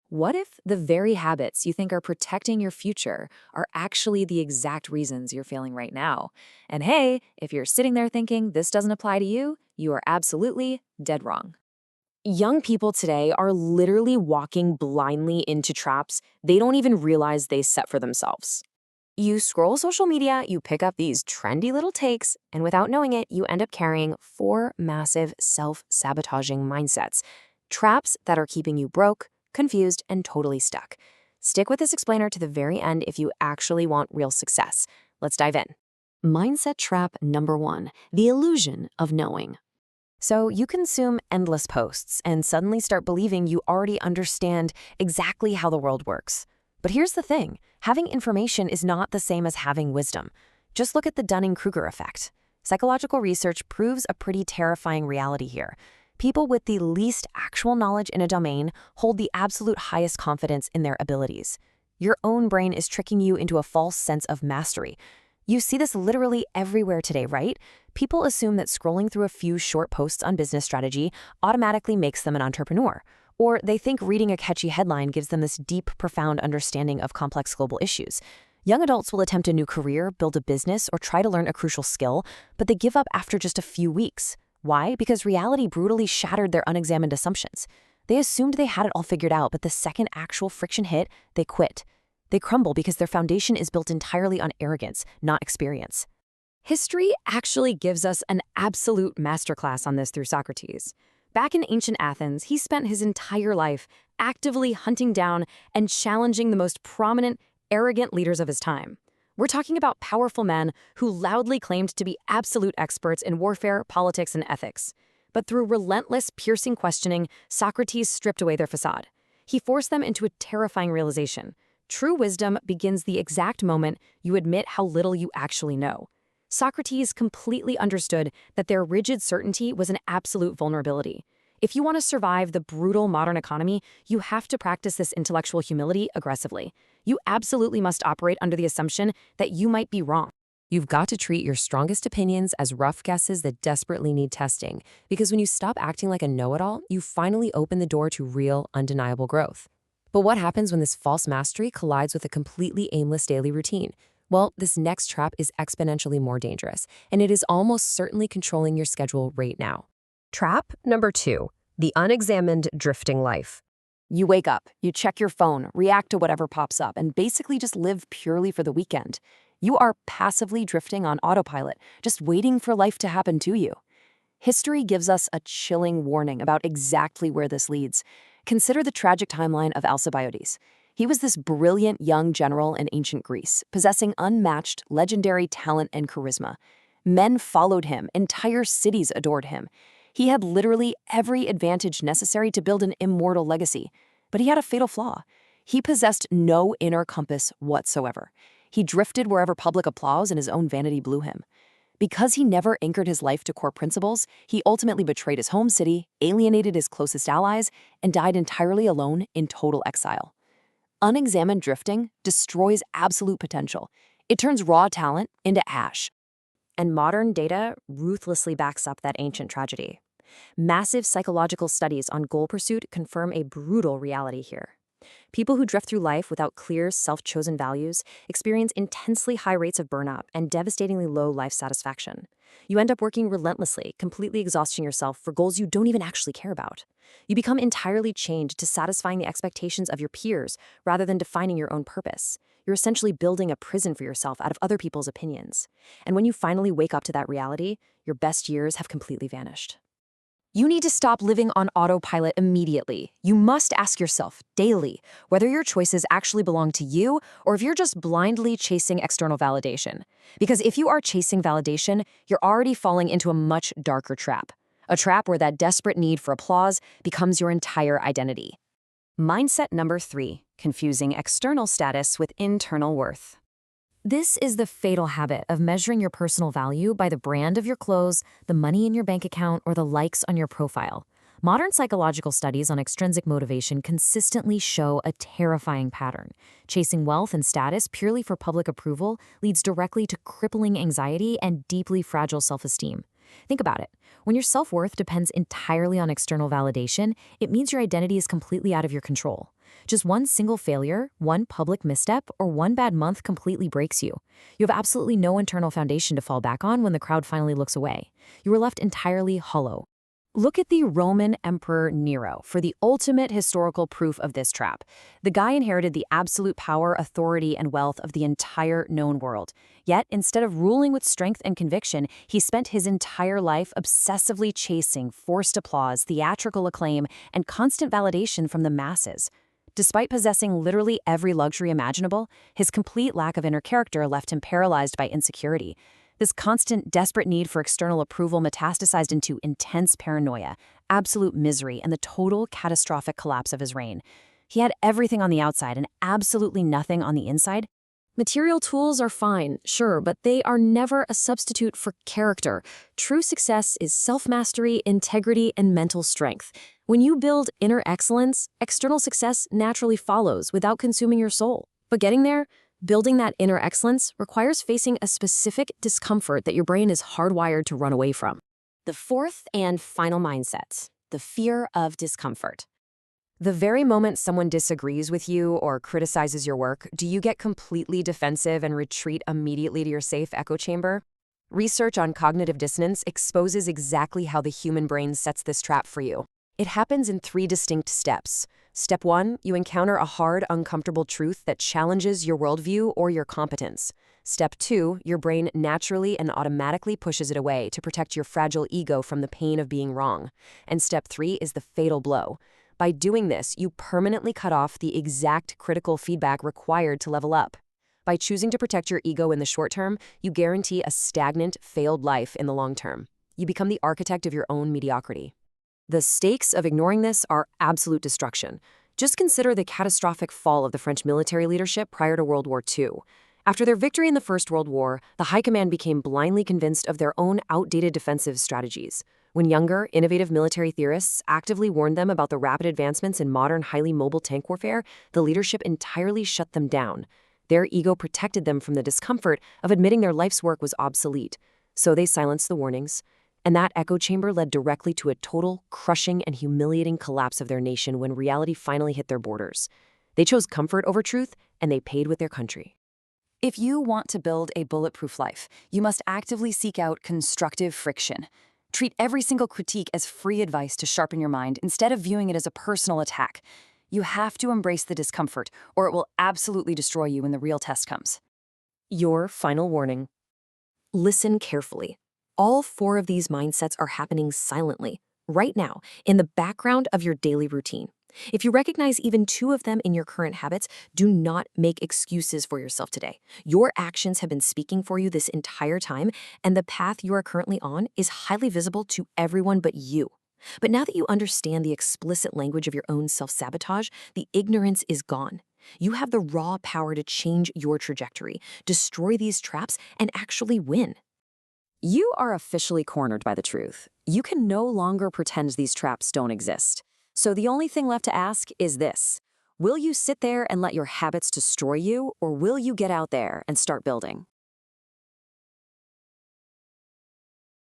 What if the very habits you think are protecting your future are actually the exact reasons you're failing right now? And hey, if you're sitting there thinking this doesn't apply to you, you are absolutely dead wrong. Young people today are literally walking blindly into traps they don't even realize they set for themselves. You scroll social media, you pick up these trendy little takes, and without knowing it, you end up carrying four massive self-sabotaging mindsets, traps that are keeping you broke, confused, and totally stuck. Stick with this explainer to the very end if you actually want real success. Let's dive in. Mindset trap number 1, the illusion of knowing. So you consume endless posts and suddenly start believing you already understand exactly how the world works. But here's the thing, having information is not the same as having wisdom. Just look at the Dunning-Kruger effect. Psychological research proves a pretty terrifying reality here. People with the least actual knowledge in a domain hold the absolute highest confidence in their abilities. Your own brain is tricking you into a false sense of mastery. You see this literally everywhere today, right? People assume that scrolling through a few short posts on business strategy automatically makes them an entrepreneur. Or they think reading a catchy headline gives them this deep, profound understanding of complex global issues. Young adults will attempt a new career, build a business, or try to learn a crucial skill, but they give up after just a few weeks. Why? Because reality brutally shattered their unexamined assumptions. They assumed they had it all figured out, but the second actual friction hit, they quit. They crumble because their foundation is built entirely on arrogance, not experience. History actually gives us an absolute masterclass on this through Socrates. Back in ancient Athens, he spent his entire life actively hunting down and challenging the most prominent, arrogant leaders of his time. We're talking about powerful men who loudly claimed to be absolute experts in warfare, politics, and ethics. But through relentless, piercing questioning, Socrates stripped away their facade. He forced them into a terrifying realization. True wisdom begins the exact moment you admit how little you actually know. Socrates completely understood that their rigid certainty was an absolute vulnerability. If you want to survive the brutal modern economy, you have to practice this intellectual humility aggressively. You absolutely must operate under the assumption that you might be wrong. You've got to treat your strongest opinions as rough guesses that desperately need testing, because when you stop acting like a know-it-all, you finally open the door to real, undeniable growth. But what happens when this false mastery collides with a completely aimless daily routine? Well, this next trap is exponentially more dangerous, and it is almost certainly controlling your schedule right now. Trap number 2, the unexamined drifting life. You wake up, you check your phone, react to whatever pops up, and basically just live purely for the weekend. You are passively drifting on autopilot, just waiting for life to happen to you. History gives us a chilling warning about exactly where this leads. Consider the tragic timeline of Alcibiades. He was this brilliant young general in ancient Greece, possessing unmatched, legendary talent and charisma. Men followed him, entire cities adored him. He had literally every advantage necessary to build an immortal legacy. But he had a fatal flaw. He possessed no inner compass whatsoever. He drifted wherever public applause and his own vanity blew him. Because he never anchored his life to core principles, he ultimately betrayed his home city, alienated his closest allies, and died entirely alone in total exile. Unexamined drifting destroys absolute potential. It turns raw talent into ash. And modern data ruthlessly backs up that ancient tragedy. Massive psychological studies on goal pursuit confirm a brutal reality here. People who drift through life without clear, self-chosen values experience intensely high rates of burnout and devastatingly low life satisfaction. You end up working relentlessly, completely exhausting yourself for goals you don't even actually care about. You become entirely chained to satisfying the expectations of your peers rather than defining your own purpose. You're essentially building a prison for yourself out of other people's opinions. And when you finally wake up to that reality, your best years have completely vanished. You need to stop living on autopilot immediately. You must ask yourself daily whether your choices actually belong to you or if you're just blindly chasing external validation. Because if you are chasing validation, you're already falling into a much darker trap. A trap where that desperate need for applause becomes your entire identity. Mindset number 3, confusing external status with internal worth. This is the fatal habit of measuring your personal value by the brand of your clothes, the money in your bank account, or the likes on your profile. Modern psychological studies on extrinsic motivation consistently show a terrifying pattern. Chasing wealth and status purely for public approval leads directly to crippling anxiety and deeply fragile self-esteem. Think about it. When your self-worth depends entirely on external validation, it means your identity is completely out of your control. Just one single failure, one public misstep, or one bad month completely breaks you. You have absolutely no internal foundation to fall back on when the crowd finally looks away. You are left entirely hollow. Look at the Roman Emperor Nero for the ultimate historical proof of this trap. The guy inherited the absolute power, authority, and wealth of the entire known world. Yet, instead of ruling with strength and conviction, he spent his entire life obsessively chasing forced applause, theatrical acclaim, and constant validation from the masses. Despite possessing literally every luxury imaginable, his complete lack of inner character left him paralyzed by insecurity. This constant, desperate need for external approval metastasized into intense paranoia, absolute misery, and the total catastrophic collapse of his reign. He had everything on the outside and absolutely nothing on the inside. Material tools are fine, sure, but they are never a substitute for character. True success is self-mastery, integrity, and mental strength. When you build inner excellence, external success naturally follows without consuming your soul. But getting there, building that inner excellence requires facing a specific discomfort that your brain is hardwired to run away from. The fourth and final mindset, the fear of discomfort. The very moment someone disagrees with you or criticizes your work, do you get completely defensive and retreat immediately to your safe echo chamber? Research on cognitive dissonance exposes exactly how the human brain sets this trap for you. It happens in 3 distinct steps. Step 1, you encounter a hard, uncomfortable truth that challenges your worldview or your competence. Step 2, your brain naturally and automatically pushes it away to protect your fragile ego from the pain of being wrong. And step 3 is the fatal blow. By doing this, you permanently cut off the exact critical feedback required to level up. By choosing to protect your ego in the short term, you guarantee a stagnant, failed life in the long term. You become the architect of your own mediocrity. The stakes of ignoring this are absolute destruction. Just consider the catastrophic fall of the French military leadership prior to World War II. After their victory in the First World War, the High Command became blindly convinced of their own outdated defensive strategies. When younger, innovative military theorists actively warned them about the rapid advancements in modern, highly mobile tank warfare, the leadership entirely shut them down. Their ego protected them from the discomfort of admitting their life's work was obsolete. So they silenced the warnings. And that echo chamber led directly to a total, crushing, and humiliating collapse of their nation when reality finally hit their borders. They chose comfort over truth, and they paid with their country. If you want to build a bulletproof life, you must actively seek out constructive friction. Treat every single critique as free advice to sharpen your mind instead of viewing it as a personal attack. You have to embrace the discomfort, or it will absolutely destroy you when the real test comes. Your final warning. Listen carefully. All 4 of these mindsets are happening silently, right now, in the background of your daily routine. If you recognize even 2 of them in your current habits, do not make excuses for yourself today. Your actions have been speaking for you this entire time, and the path you are currently on is highly visible to everyone but you. But now that you understand the explicit language of your own self-sabotage, the ignorance is gone. You have the raw power to change your trajectory, destroy these traps, and actually win. You are officially cornered by the truth. You can no longer pretend these traps don't exist. So the only thing left to ask is this: will you sit there and let your habits destroy you, or will you get out there and start building?